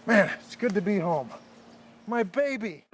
Man, it's good to be home. My baby.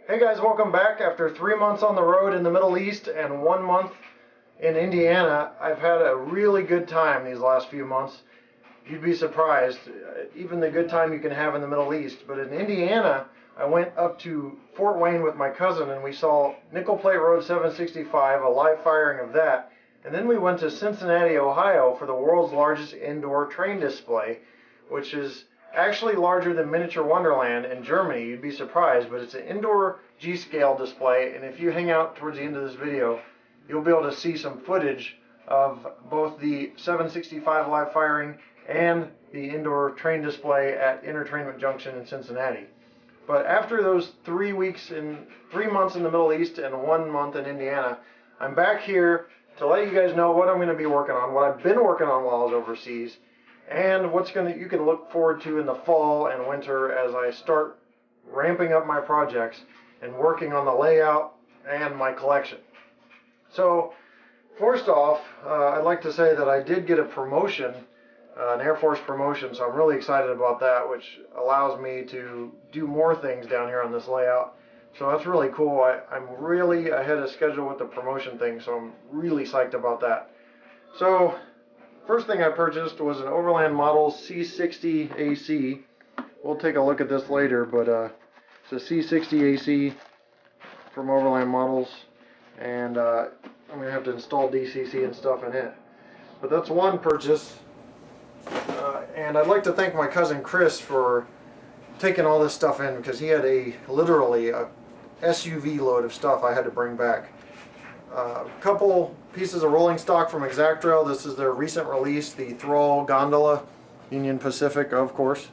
Hey guys, welcome back. After 3 months on the road in the Middle East and 1 month in Indiana, I've had a really good time these last few months. You'd be surprised, even the good time you can have in the Middle East. But in Indiana, I went up to Fort Wayne with my cousin and we saw Nickel Plate Road 765, a live firing of that. And then we went to Cincinnati, Ohio for the world's largest indoor train display, which is actually larger than Miniature Wonderland in Germany. You'd be surprised, but it's an indoor G-scale display, and if you hang out towards the end of this video, you'll be able to see some footage of both the 765 live firing and the indoor train display at Entertainment Junction in Cincinnati. But after those 3 months in the Middle East and 1 month in Indiana, I'm back here to let you guys know what I'm going to be working on, what I've been working on while I was overseas, and you can look forward to in the fall and winter as I start ramping up my projects and working on the layout and my collection. So first off, I'd like to say that I did get a promotion, an Air Force promotion, so I'm really excited about that, which allows me to do more things down here on this layout. So that's really cool. I'm really ahead of schedule with the promotion thing, so I'm really psyched about that. So first thing I purchased was an Overland Model C60 AC. We'll take a look at this later, but it's a C60 AC from Overland Models, and I'm going to have to install DCC and stuff in it. But that's one purchase, and I'd like to thank my cousin Chris for taking all this stuff in, because he had literally a SUV load of stuff I had to bring back. A couple pieces of rolling stock from Exactrail. This is their recent release, the Thrall Gondola, Union Pacific, of course.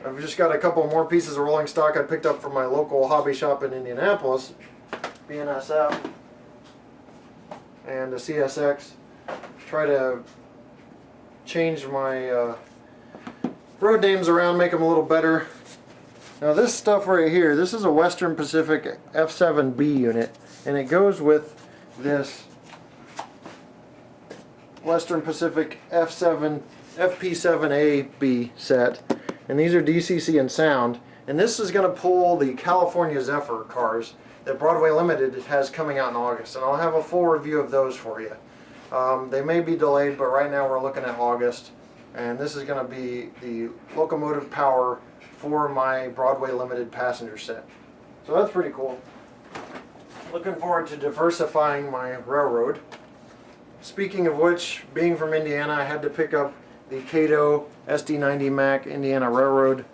I've just got a couple more pieces of rolling stock I picked up from my local hobby shop in Indianapolis, BNSF, and a CSX. Try to change my road names around, make them a little better. Now this stuff right here, this is a Western Pacific F7B unit, and it goes with this Western Pacific FP7AB set, and these are DCC and sound, and this is going to pull the California Zephyr cars that Broadway Limited has coming out in August, and I'll have a full review of those for you. They may be delayed, but right now we're looking at August, and this is going to be the locomotive power for my Broadway Limited passenger set. So that's pretty cool. Looking forward to diversifying my railroad. Speaking of which, being from Indiana, I had to pick up the Kato SD90 Mac Indiana Railroad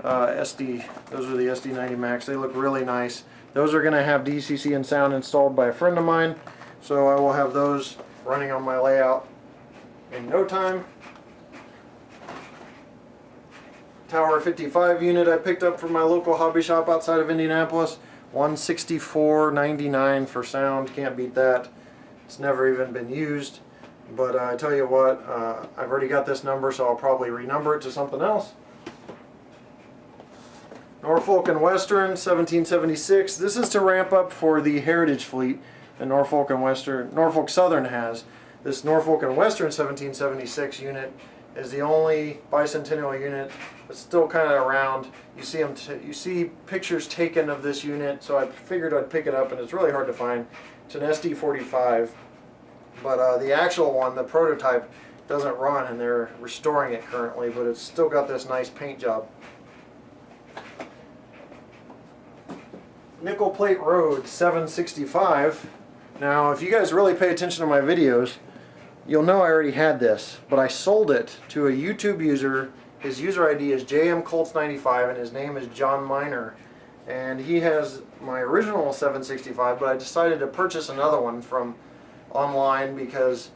those are the SD90 Macs. They look really nice. Those are going to have DCC and sound installed by a friend of mine, so I will have those running on my layout in no time. Tower 55 unit I picked up from my local hobby shop outside of Indianapolis. $164.99 for sound. Can't beat that. It's never even been used. But I tell you what, I've already got this number, so I'll probably renumber it to something else. Norfolk and Western, 1776. This is to ramp up for the Heritage Fleet that Norfolk Southern has. This Norfolk and Western 1776 unit is the only bicentennial unit that's still kind of around. You see you see pictures taken of this unit, so I figured I'd pick it up, and it's really hard to find. It's an SD45, but the actual one, the prototype, doesn't run, and they're restoring it currently, but it's still got this nice paint job. Nickel Plate Road 765. Now, if you guys really pay attention to my videos, you'll know I already had this, but I sold it to a YouTube user. His user ID is JMColts95, and his name is John Miner. And he has my original 765, but I decided to purchase another one from online because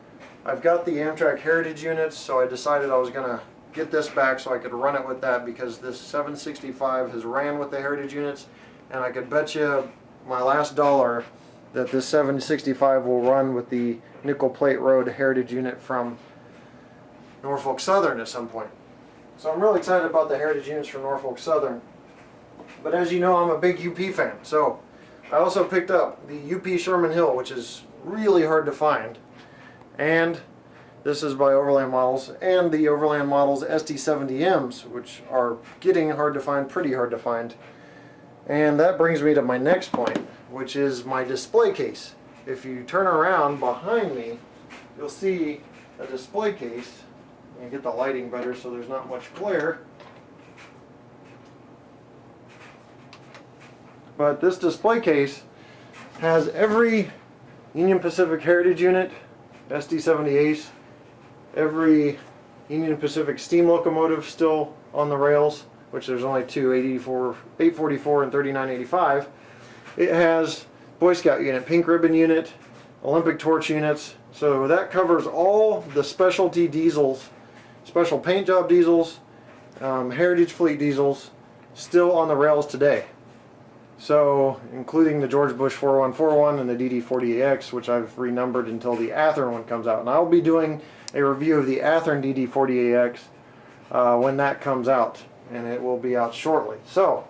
I've got the Amtrak Heritage units, so I decided I was going to get this back so I could run it with that, because this 765 has ran with the Heritage units, and I could bet you my last dollar that this 765 will run with the Nickel Plate Road Heritage unit from Norfolk Southern at some point. So I'm really excited about the Heritage units from Norfolk Southern. But as you know, I'm a big UP fan, so I also picked up the UP Sherman Hill, which is really hard to find. And this is by Overland Models, and the Overland Models SD70Ms, which are getting hard to find, pretty hard to find. And that brings me to my next point, which is my display case. If you turn around behind me, you'll see a display case. And get the lighting better so there's not much glare. But this display case has every Union Pacific Heritage unit, SD70As, every Union Pacific steam locomotive still on the rails, which there's only two, 844 and 3985. It has Boy Scout unit, Pink Ribbon unit, Olympic Torch units. So that covers all the specialty diesels, special paint job diesels, Heritage Fleet diesels, still on the rails today. So, including the George Bush 4141 and the DD40AX, which I've renumbered until the Athearn one comes out. And I'll be doing a review of the Athearn DD40AX when that comes out, and it will be out shortly. So,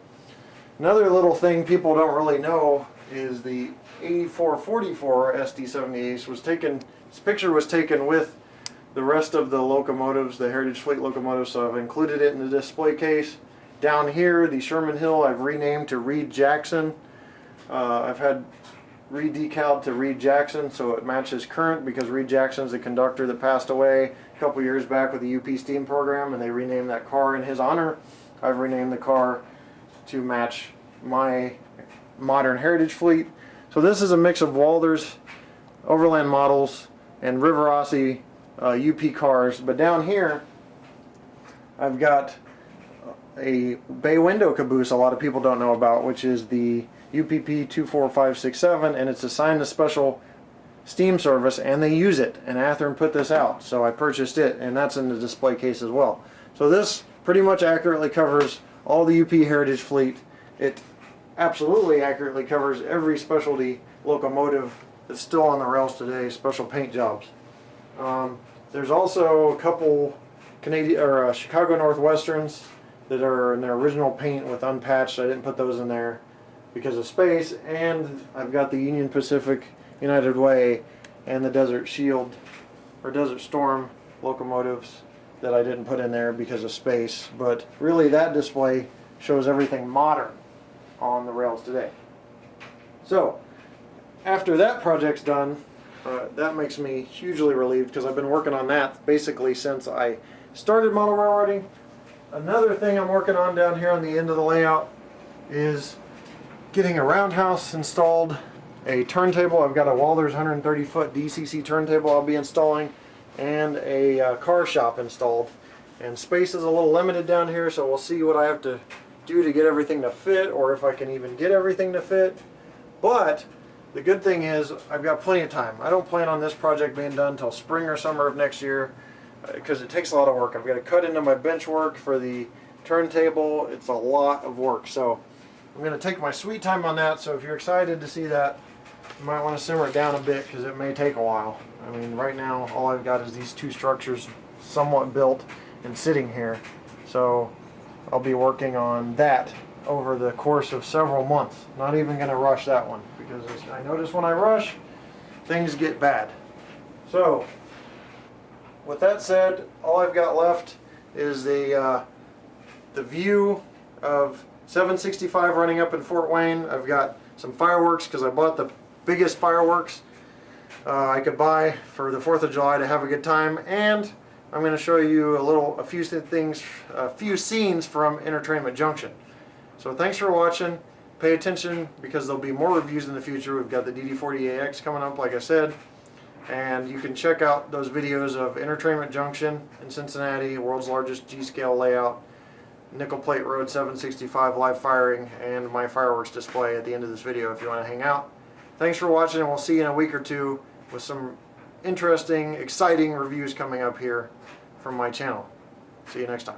another little thing people don't really know is the 8444 SD70As was taken, this picture was taken with the rest of the locomotives, the Heritage Fleet locomotives, so I've included it in the display case. Down here, the Sherman Hill, I've renamed to Reed Jackson. I've had re-decaled to Reed Jackson so it matches current, because Reed Jackson's a conductor that passed away a couple years back with the UP Steam program, and they renamed that car in his honor. I've renamed the car to match my modern Heritage Fleet. So this is a mix of Walthers, Overland Models, and River Rossi UP cars. But down here, I've got a bay window caboose a lot of people don't know about, which is the UPP 24567, and it's assigned to special steam service, and they use it, and Athearn put this out, so I purchased it, and that's in the display case as well. So this pretty much accurately covers all the UP Heritage Fleet. It absolutely accurately covers every specialty locomotive that's still on the rails today, special paint jobs. There's also a couple Chicago Northwesterns that are in their original paint with unpatched. I didn't put those in there because of space, and I've got the Union Pacific United Way and the Desert Shield or Desert Storm locomotives that I didn't put in there because of space. But really, that display shows everything modern on the rails today. So after that project's done, that makes me hugely relieved, because I've been working on that basically since I started model railroading. Another thing I'm working on down here on the end of the layout is getting a roundhouse installed, a turntable. I've got a Walthers 130-foot DCC turntable I'll be installing, and a car shop installed. And space is a little limited down here, so we'll see what I have to do to get everything to fit, or if I can even get everything to fit. But the good thing is I've got plenty of time. I don't plan on this project being done until spring or summer of next year, because it takes a lot of work. I've got to cut into my bench work for the turntable. It's a lot of work, so I'm going to take my sweet time on that. So if you're excited to see that, You might want to simmer it down a bit because it may take a while. I mean, right now all I've got is these two structures somewhat built and sitting here. So I'll be working on that over the course of several months. Not even going to rush that one because I notice when I rush, things get bad. So with that said, all I've got left is the view of 765 running up in Fort Wayne. I've got some fireworks because I bought the biggest fireworks I could buy for the 4th of July to have a good time, and I'm going to show you a few scenes from Entertainment Junction. So thanks for watching. Pay attention because there'll be more reviews in the future. We've got the DD40AX coming up, like I said, and you can check out those videos of Entertainment Junction in Cincinnati, world's largest G-scale layout, Nickel Plate Road 765 live firing, and my fireworks display at the end of this video if you want to hang out. Thanks for watching, and we'll see you in a week or two with some interesting, exciting reviews coming up here from my channel. See you next time.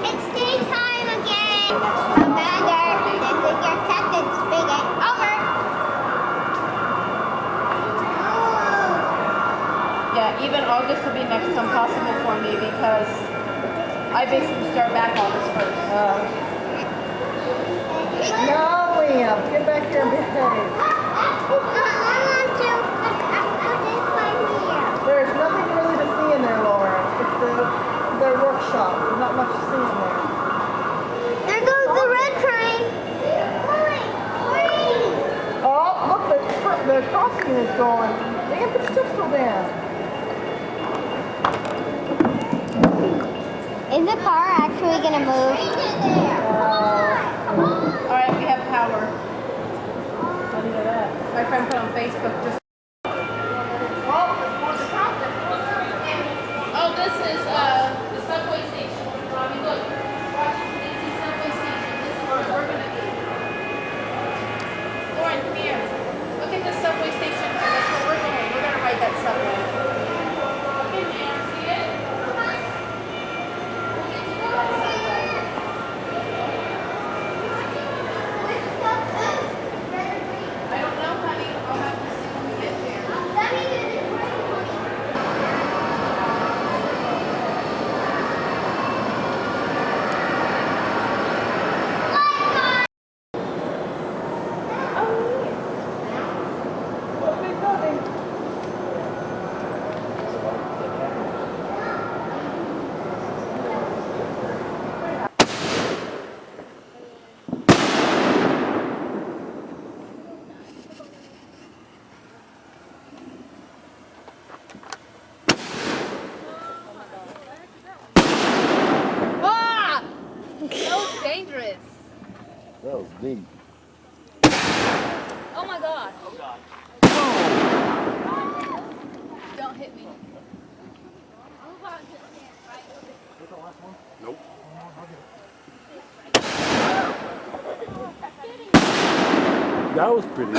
It's daytime again. Commander, this is your captain speaking. Over. Yeah, even August will be next to impossible for me because I basically start back August 1st. No, Liam, get back here and behave. I want to put this one here. There's nothing really to see in there, Laura. It's their workshop. There's not much to see in there. There goes the red train. Hurry. Oh, look, the crossing is going. Liam, put your pistol down. Is the car actually going to move? Alright, we have power. How do you know that? My friend put on Facebook just. Oh, this is the subway station. Robbie, look. Washington DC subway station. This is where we're gonna be. Lauren, come here. Look at this subway station. That's where we're going. We're gonna ride that subway. Look in there. See it? I don't know, honey. I'll have to see when we get there. What big building? Ah! That was dangerous. That was deep. Oh my god. Don't hit me. Nope. That was pretty.